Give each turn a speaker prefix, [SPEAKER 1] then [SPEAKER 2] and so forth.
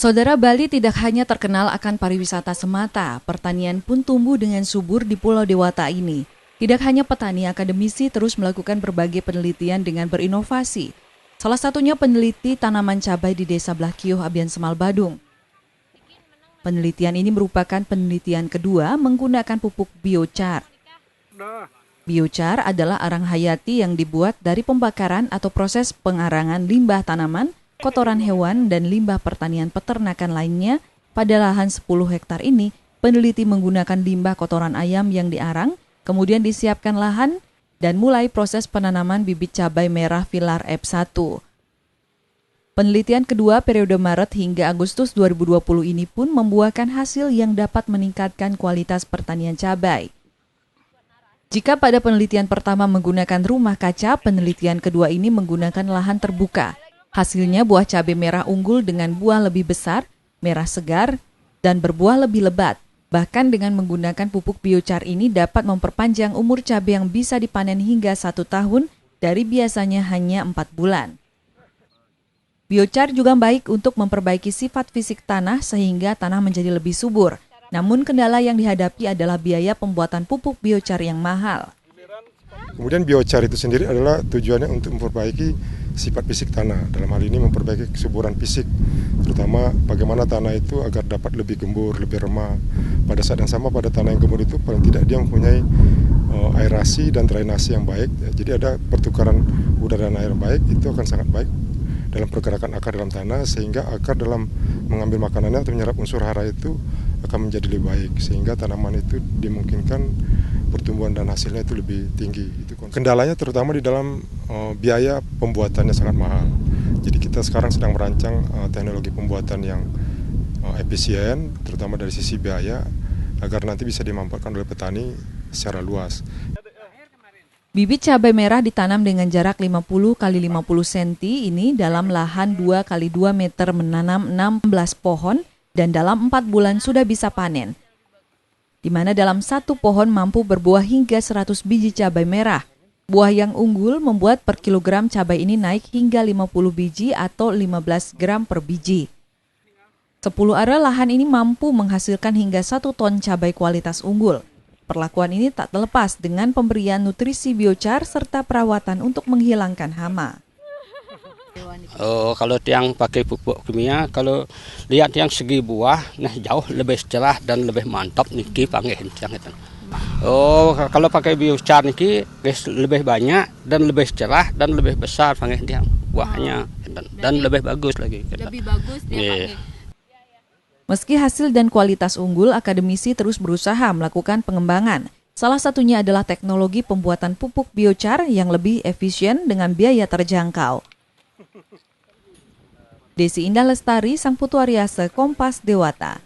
[SPEAKER 1] Saudara, Bali tidak hanya terkenal akan pariwisata semata, pertanian pun tumbuh dengan subur di Pulau Dewata ini. Tidak hanya petani, akademisi terus melakukan berbagai penelitian dengan berinovasi. Salah satunya peneliti tanaman cabai di Desa Blakio, Abian Semal, Badung. Penelitian ini merupakan penelitian kedua menggunakan pupuk biochar. Biochar adalah arang hayati yang dibuat dari pembakaran atau proses pengarangan limbah tanaman, kotoran hewan, dan limbah pertanian peternakan lainnya. Pada lahan 10 hektar ini, peneliti menggunakan limbah kotoran ayam yang diarang, kemudian disiapkan lahan, dan mulai proses penanaman bibit cabai merah Pilar F1. Penelitian kedua periode Maret hingga Agustus 2020 ini pun membuahkan hasil yang dapat meningkatkan kualitas pertanian cabai. Jika pada penelitian pertama menggunakan rumah kaca, penelitian kedua ini menggunakan lahan terbuka. Hasilnya buah cabai merah unggul dengan buah lebih besar, merah segar, dan berbuah lebih lebat. Bahkan dengan menggunakan pupuk biochar ini dapat memperpanjang umur cabai yang bisa dipanen hingga 1 tahun dari biasanya hanya 4 bulan. Biochar juga baik untuk memperbaiki sifat fisik tanah sehingga tanah menjadi lebih subur. Namun kendala yang dihadapi adalah biaya pembuatan pupuk biochar yang mahal.
[SPEAKER 2] Kemudian biochar itu sendiri adalah tujuannya untuk memperbaiki sifat fisik tanah. Dalam hal ini memperbaiki kesuburan fisik, terutama bagaimana tanah itu agar dapat lebih gembur, lebih remah. Pada saat yang sama pada tanah yang gembur itu paling tidak dia mempunyai aerasi dan drainasi yang baik. Jadi ada pertukaran udara dan air yang baik, itu akan sangat baik dalam pergerakan akar dalam tanah, sehingga akar dalam mengambil makanannya atau menyerap unsur hara itu akan menjadi lebih baik, sehingga tanaman itu dimungkinkan pertumbuhan dan hasilnya itu lebih tinggi. Kendalanya terutama di dalam biaya pembuatannya sangat mahal. Jadi kita sekarang sedang merancang teknologi pembuatan yang efisien, terutama dari sisi biaya, agar nanti bisa dimanfaatkan oleh petani secara luas.
[SPEAKER 1] Bibit cabai merah ditanam dengan jarak 50 x 50 cm ini dalam lahan 2 x 2 meter menanam 16 pohon dan dalam 4 bulan sudah bisa panen. Di mana dalam satu pohon mampu berbuah hingga 100 biji cabai merah. Buah yang unggul membuat per kilogram cabai ini naik hingga 50 biji atau 15 gram per biji. 10 area lahan ini mampu menghasilkan hingga 1 ton cabai kualitas unggul. Perlakuan ini tak terlepas dengan pemberian nutrisi biochar serta perawatan untuk menghilangkan hama.
[SPEAKER 3] Kalau yang pakai pupuk kimia, kalau lihat yang segi buah, nah jauh lebih cerah dan lebih mantap niki panggil yang itu. Kalau pakai biochar niki lebih banyak dan lebih cerah dan lebih besar panggil yang buahnya dan lebih bagus lagi.
[SPEAKER 1] Lebih bagus dia pakai. Meski hasil dan kualitas unggul, akademisi terus berusaha melakukan pengembangan. Salah satunya adalah teknologi pembuatan pupuk biochar yang lebih efisien dengan biaya terjangkau. Desi Indah Lestari, Sang Putu Ariase, Kompas Dewata.